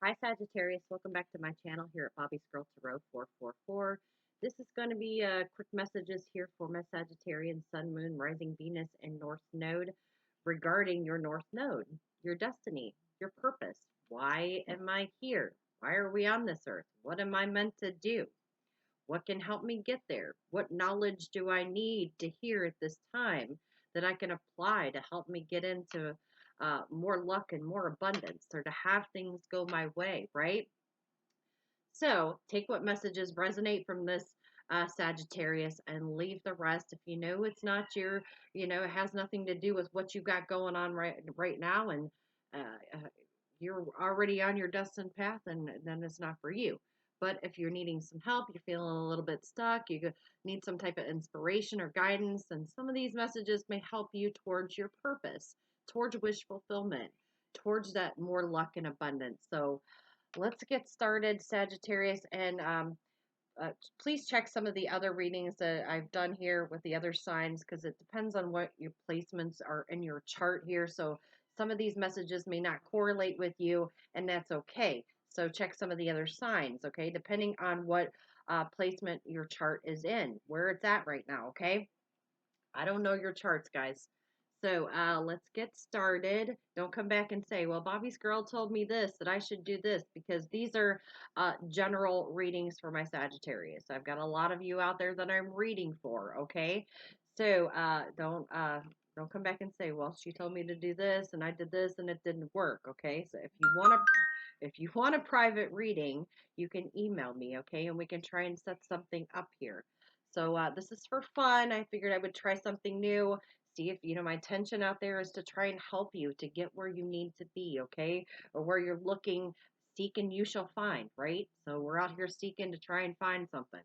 Hi Sagittarius, welcome back to my channel here at Bobby's Girl Tarot 444. This is going to be quick messages here for my Sagittarian Sun, Moon, Rising Venus, and North Node regarding your North Node, your destiny, your purpose. Why am I here? Why are we on this earth? What am I meant to do? What can help me get there? What knowledge do I need to hear at this time that I can apply to help me get into more luck and more abundance, or to have things go my way, right? So take what messages resonate from this Sagittarius and leave the rest. If you know it's not your, it has nothing to do with what you got going on right now, and uh, you're already on your destined path, and then it's not for you. But if you're needing some help, you're feeling a little bit stuck, you need some type of inspiration or guidance, and some of these messages may help you towards your purpose, towards wish fulfillment, towards that more luck and abundance. So let's get started, Sagittarius, and please check some of the other readings that I've done here with the other signs, because it depends on what your placements are in your chart here. So some of these messages may not correlate with you, and that's okay. So check some of the other signs, okay, depending on what placement your chart is in, where it's at right now, okay? I don't know your charts, guys. So let's get started. Don't come back and say, well, Bobby's girl told me this, that I should do this, because these are general readings for my Sagittarius. I've got a lot of you out there that I'm reading for, okay? So don't come back and say, well, she told me to do this and I did this and it didn't work, okay? So if you want a private reading, you can email me, okay? And we can try and set something up here. So this is for fun. I figured I would try something new. See if, my intention out there is to try and help you to get where you need to be, okay? Or where you're looking, seek and you shall find, right? So we're out here seeking to try and find something.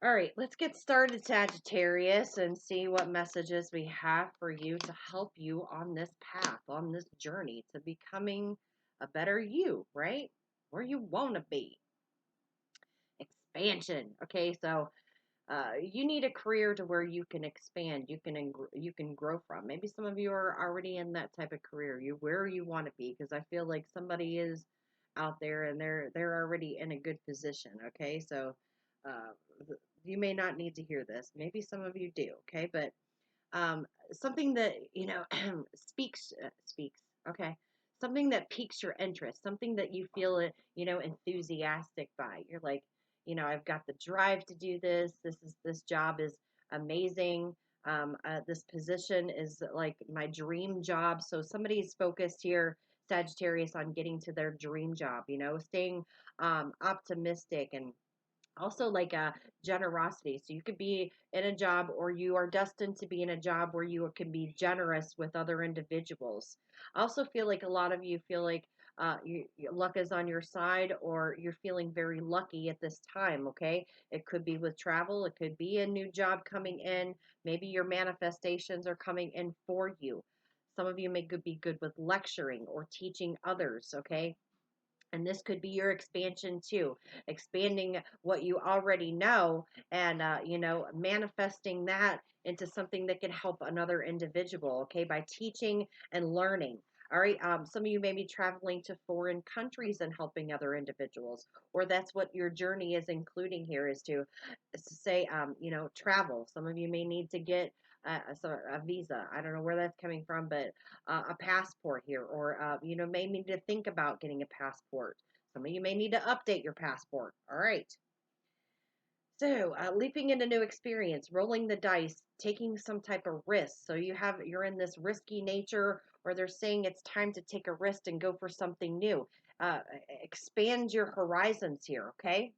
All right, let's get started, Sagittarius, and see what messages we have for you to help you on this path, on this journey to becoming a better you, right? Where you want to be. Expansion. Okay, so you need a career to where you can expand, you can grow from. Maybe some of you are already in that type of career. You where you want to be, because I feel like somebody is out there and they're already in a good position. Okay, so uh, you may not need to hear this. Maybe some of you do. Okay, but something that speaks. Okay, something that piques your interest, something that you feel enthusiastic by. You're like, I've got the drive to do this. This job is amazing. This position is like my dream job. So somebody's focused here, Sagittarius, on getting to their dream job. Staying optimistic, and also like a generosity. So you could be in a job, or you are destined to be in a job where you can be generous with other individuals. I also feel like a lot of you feel like your luck is on your side, or you're feeling very lucky at this time. Okay, it could be with travel, it could be a new job coming in, maybe your manifestations are coming in for you. Some of you may be good with lecturing or teaching others. Okay, and this could be your expansion too, expanding what you already know, and manifesting that into something that can help another individual, okay, by teaching and learning. All right, some of you may be traveling to foreign countries and helping other individuals, or that's what your journey is including here, is to say, travel. Some of you may need to get a visa. I don't know where that's coming from, but a passport here, or may need to think about getting a passport. Some of you may need to update your passport. All right. So, leaping into new experience, rolling the dice, taking some type of risk. So you're in this risky nature, or they're saying it's time to take a risk and go for something new. Expand your horizons here. Okay.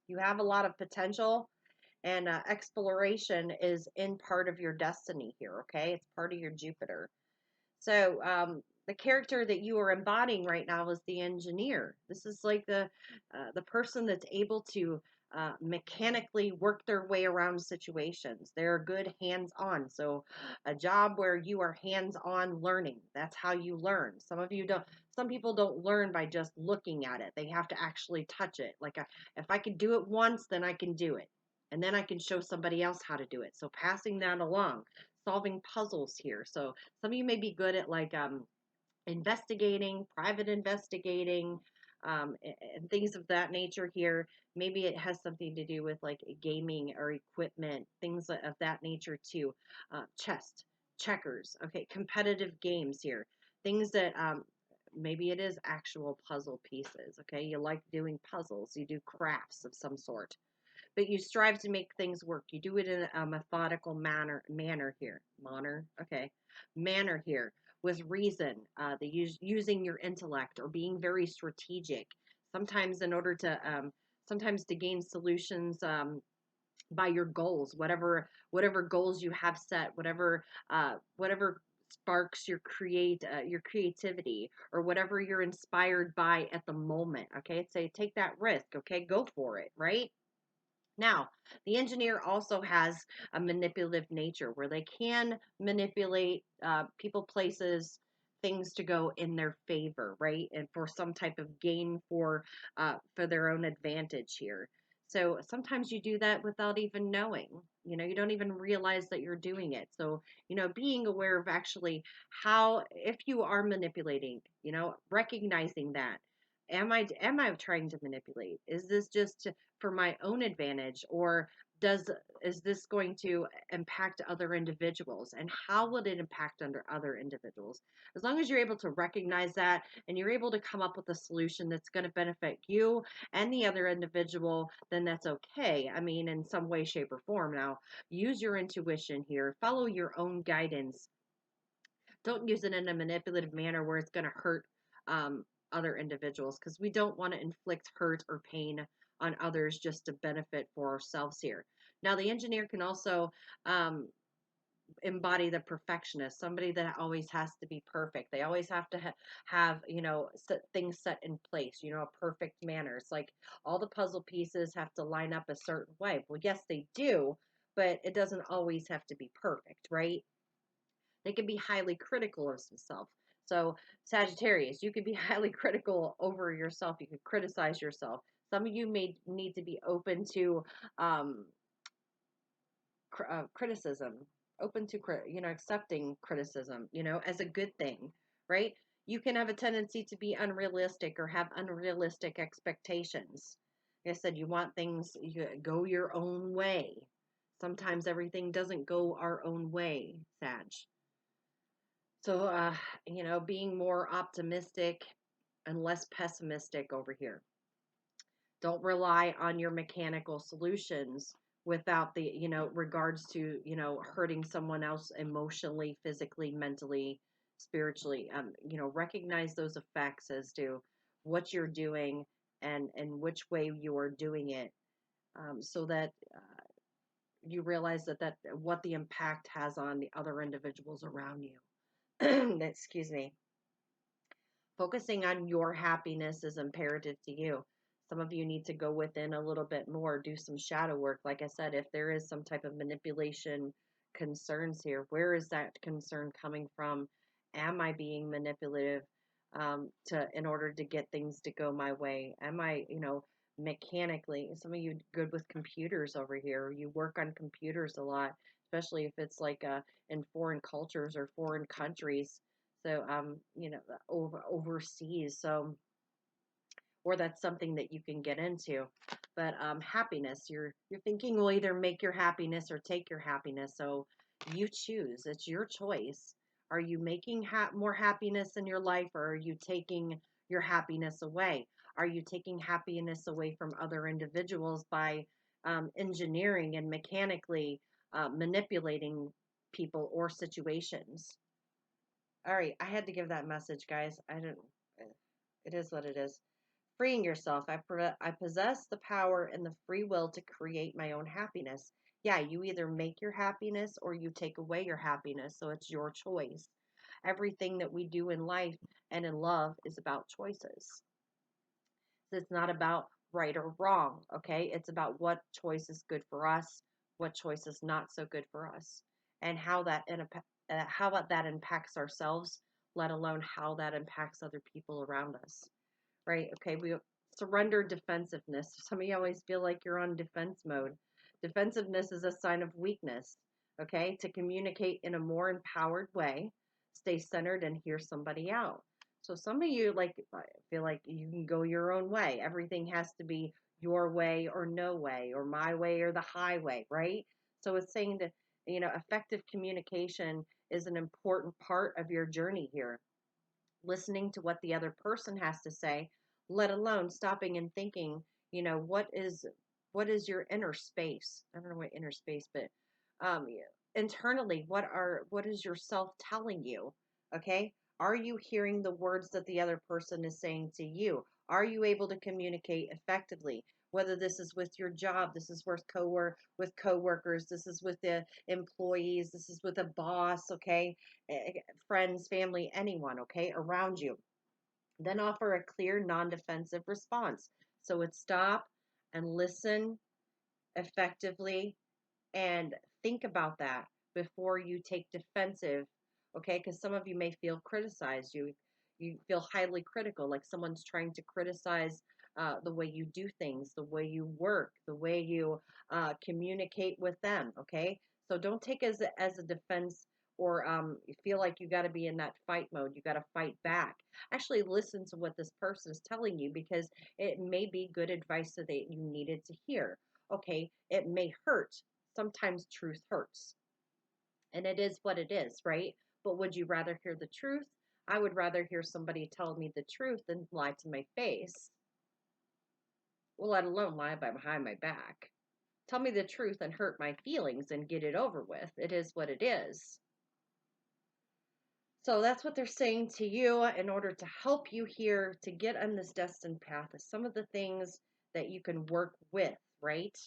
You have a lot of potential, and exploration is in part of your destiny here. Okay. It's part of your Jupiter. So the character that you are embodying right now is the engineer. This is like the person that's able to mechanically work their way around situations. They're good hands-on. So a job where you are hands-on learning. That's how you learn. Some of you don't. Some people don't learn by just looking at it. They have to actually touch it. Like if I can do it once, then I can do it. And then I can show somebody else how to do it. So passing that along, solving puzzles here. So some of you may be good at like investigating, private investigating, and things of that nature here. Maybe it has something to do with like gaming or equipment, things of that nature too. Chess, checkers, okay, competitive games here. Things that maybe it is actual puzzle pieces, okay? You like doing puzzles, you do crafts of some sort, but you strive to make things work. You do it in a methodical manner here. Manner here with reason. Using your intellect or being very strategic. Sometimes in order to sometimes to gain solutions by your goals, whatever goals you have set, whatever sparks your creativity, or whatever you're inspired by at the moment. Okay, say take that risk. Okay, go for it. Right. Now, the engineer also has a manipulative nature where they can manipulate people, places, things to go in their favor, right? And for some type of gain for their own advantage here. So sometimes you do that without even knowing. You know, you don't even realize that you're doing it. So, you know, being aware of actually how, if you are manipulating, you know, recognizing that. Am I trying to manipulate? Is this just for my own advantage, or does is this going to impact other individuals, and how will it impact under other individuals? As long as you're able to recognize that and you're able to come up with a solution that's going to benefit you and the other individual, then that's okay. I mean, in some way, shape, or form. Now, use your intuition here, follow your own guidance. Don't use it in a manipulative manner where it's going to hurt um, other individuals, because we don't want to inflict hurt or pain on others just to benefit for ourselves here. Now, the engineer can also um, embody the perfectionist, somebody that always has to be perfect. They always have to have, you know, things set in place, you know, a perfect manner. It's like all the puzzle pieces have to line up a certain way. Well, yes, they do, but it doesn't always have to be perfect, right? They can be highly critical of themselves. So, Sagittarius, you could be highly critical over yourself. You could criticize yourself. Some of you may need to be open to um, criticism, open to, you know, accepting criticism, you know, as a good thing, right? You can have a tendency to be unrealistic or have unrealistic expectations. Like I said, you want things, you go your own way. Sometimes everything doesn't go our own way, Sag. So, you know, being more optimistic and less pessimistic over here. Don't rely on your mechanical solutions without the, you know, regards to, you know, hurting someone else emotionally, physically, mentally, spiritually. You know, recognize those effects as to what you're doing and which way you are doing it, so that you realize that what the impact has on the other individuals around you. Excuse me. Focusing on your happiness is imperative to you. Some of you need to go within a little bit more, do some shadow work. Like I said, if there is some type of manipulation concerns here, where is that concern coming from? Am I being manipulative to in order to get things to go my way? Am I, you know, mechanically? Some of you good with computers over here. You work on computers a lot, especially if it's like in foreign cultures or foreign countries. So, you know, overseas. So, or that's something that you can get into. But happiness, you're thinking will either make your happiness or take your happiness. So you choose. It's your choice. Are you making more happiness in your life, or are you taking your happiness away? Are you taking happiness away from other individuals by engineering and mechanically manipulating people or situations? All right, I had to give that message, guys. I don't. It is what it is. Freeing yourself. I possess the power and the free will to create my own happiness. Yeah, you either make your happiness or you take away your happiness. So it's your choice. Everything that we do in life and in love is about choices. It's not about right or wrong, okay? It's about what choice is good for us, what choice is not so good for us, and how that impacts ourselves, let alone how that impacts other people around us, right? Okay, we surrender defensiveness. Some of you always feel like you're on defense mode. Defensiveness is a sign of weakness, okay? To communicate in a more empowered way, stay centered and hear somebody out. So some of you like feel like you can go your own way. Everything has to be your way or no way or my way or the highway, right? So it's saying that, effective communication is an important part of your journey here. Listening to what the other person has to say, let alone stopping and thinking, what is your inner space? I don't know what inner space, but yeah, internally, what is yourself telling you? Okay? Are you hearing the words that the other person is saying to you? Are you able to communicate effectively? Whether this is with your job, this is with coworkers, this is with the employees, this is with a boss, okay? Friends, family, anyone, okay, around you. Then offer a clear, non defensive response. So it's stop and listen effectively and think about that before you take defensive, okay? Because some of you may feel criticized. You feel highly critical, like someone's trying to criticize the way you do things, the way you work, the way you communicate with them, okay? So don't take as a defense or you feel like you got to be in that fight mode. You got to fight back. Actually, listen to what this person is telling you because it may be good advice that you needed to hear. Okay, it may hurt. Sometimes truth hurts, and it is what it is, right? But would you rather hear the truth? I would rather hear somebody tell me the truth than lie to my face. Well, let alone lie behind my back. Tell me the truth and hurt my feelings and get it over with. It is what it is. So that's what they're saying to you in order to help you here to get on this destined path is some of the things that you can work with, right?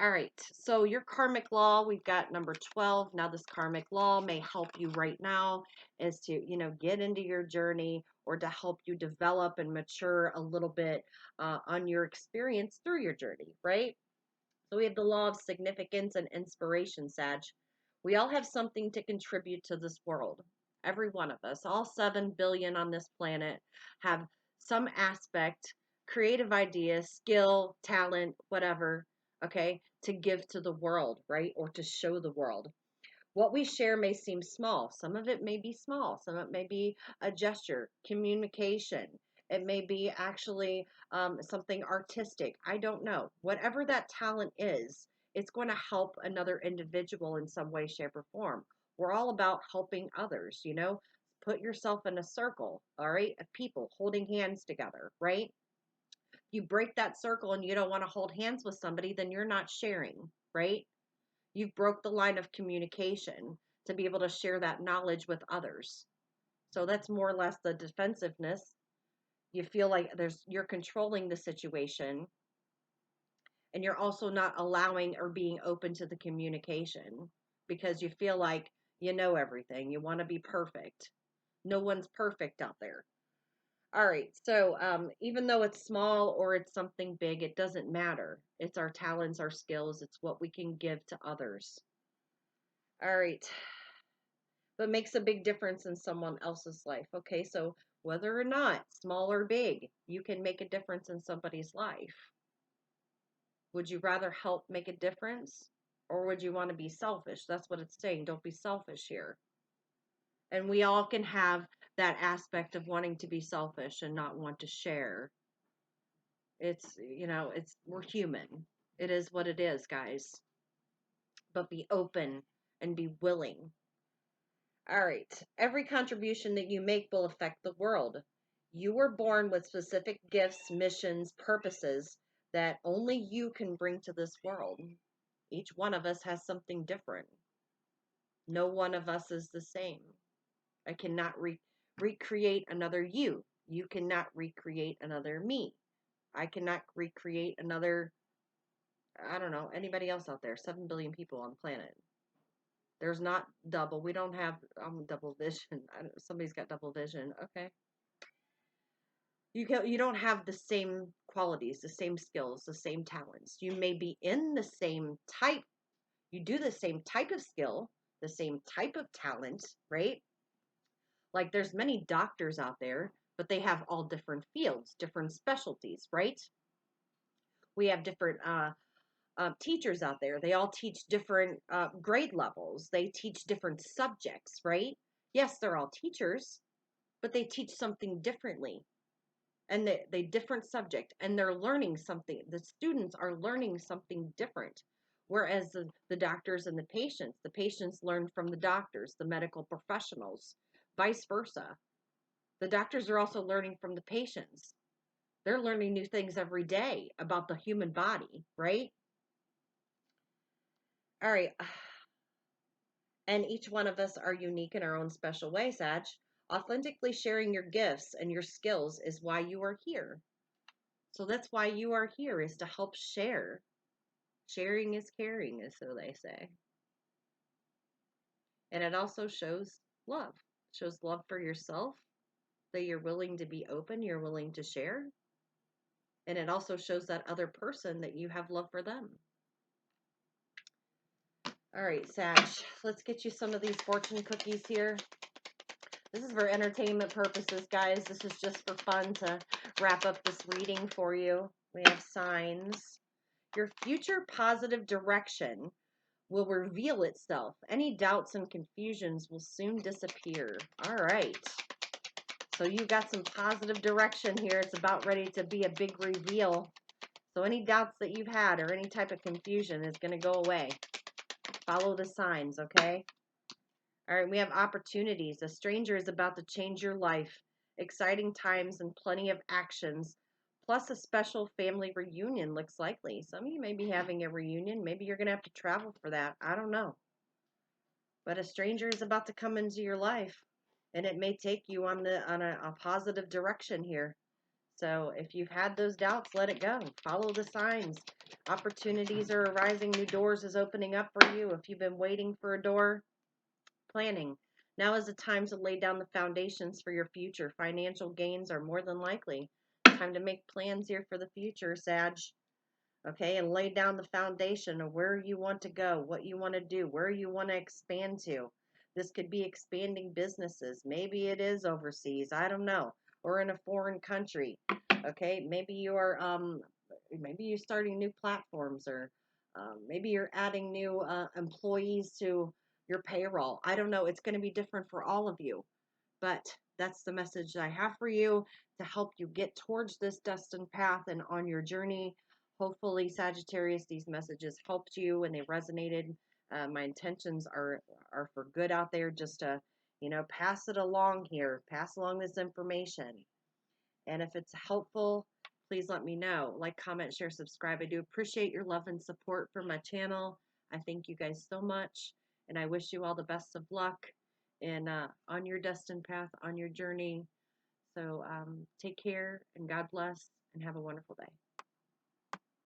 All right, so your karmic law, we've got number 12. Now, this karmic law may help you right now is to, get into your journey or to help you develop and mature a little bit on your experience through your journey, right? So we have the law of significance and inspiration, Sag. We all have something to contribute to this world. Every one of us, all 7 billion on this planet, have some aspect, creative idea, skill, talent, whatever, okay, to give to the world, right? Or to show the world. What we share may seem small. Some of it may be small. Some of it may be a gesture, communication. It may be actually something artistic. I don't know. Whatever that talent is, it's going to help another individual in some way, shape, or form. We're all about helping others, Put yourself in a circle, all right, of people holding hands together, right? You break that circle and you don't want to hold hands with somebody, then you're not sharing, right? You've broke the line of communication to be able to share that knowledge with others. So that's more or less the defensiveness. You feel like you're controlling the situation and you're also not allowing or being open to the communication because you feel like you know everything. You want to be perfect. No one's perfect out there. All right. So even though it's small or it's something big, it doesn't matter. It's our talents, our skills. It's what we can give to others. All right. But makes a big difference in someone else's life. Okay, so whether or not small or big, you can make a difference in somebody's life. Would you rather help make a difference or would you want to be selfish? That's what it's saying. Don't be selfish here. And we all can have that aspect of wanting to be selfish and not want to share. We're human. It is what it is, guys. But be open and be willing. All right. Every contribution that you make will affect the world. You were born with specific gifts, missions, purposes that only you can bring to this world. Each one of us has something different. No one of us is the same. I cannot recreate another you. You cannot recreate another me. I cannot recreate another, I don't know, anybody else out there. 7 billion people on the planet. There's not double. We don't have double vision. Somebody's got double vision. Okay. You don't have the same qualities, the same skills, the same talents. You may be in the same type. You do the same type of skill, the same type of talent, right? Like there's many doctors out there, but they have all different fields, different specialties, right? We have different teachers out there. They all teach different grade levels. They teach different subjects, right? Yes, they're all teachers, but they teach something differently, and they different subject, and they're learning something. The students are learning something different. Whereas the doctors and the patients learn from the doctors, the medical professionals, vice versa. The doctors are also learning from the patients. They're learning new things every day about the human body, right? All right. And each one of us are unique in our own special way, Sag. Authentically sharing your gifts and your skills is why you are here. So that's why you are here, is to help share. Sharing is caring, as so they say. And it also shows love. It shows love for yourself, that you're willing to be open, you're willing to share. And it also shows that other person that you have love for them. All right, Sag, let's get you some of these fortune cookies here. This is for entertainment purposes, guys. This is just for fun to wrap up this reading for you. We have signs. Your future positive direction will reveal itself. Any doubts and confusions will soon disappear. All right. So you got some positive direction here. It's about ready to be a big reveal. So any doubts that you've had or any type of confusion is going to go away. Follow the signs, okay? All right, we have opportunities. A stranger is about to change your life. Exciting times and plenty of actions. Plus a special family reunion looks likely. Some of you may be having a reunion. Maybe you're going to have to travel for that. I don't know. But a stranger is about to come into your life, and it may take you on a positive direction here. So if you've had those doubts, let it go. Follow the signs. Opportunities are arising. New doors is opening up for you. If you've been waiting for a door, planning. Now is the time to lay down the foundations for your future. Financial gains are more than likely. Time to make plans here for the future, Sag. Okay, and lay down the foundation of where you want to go, what you want to do, where you want to expand to. This could be expanding businesses. Maybe it is overseas. I don't know. Or in a foreign country. Okay, maybe you're starting new platforms, or maybe you're adding new employees to your payroll. I don't know. It's going to be different for all of you. But that's the message I have for you to help you get towards this destined path and on your journey. Hopefully, Sagittarius, these messages helped you and they resonated. My intentions are for good out there, just to, pass it along here, pass along this information. And if it's helpful, please let me know. Like, comment, share, subscribe. I do appreciate your love and support for my channel. I thank you guys so much, and I wish you all the best of luck and on your destined path, on your journey. So take care, and God bless, and have a wonderful day.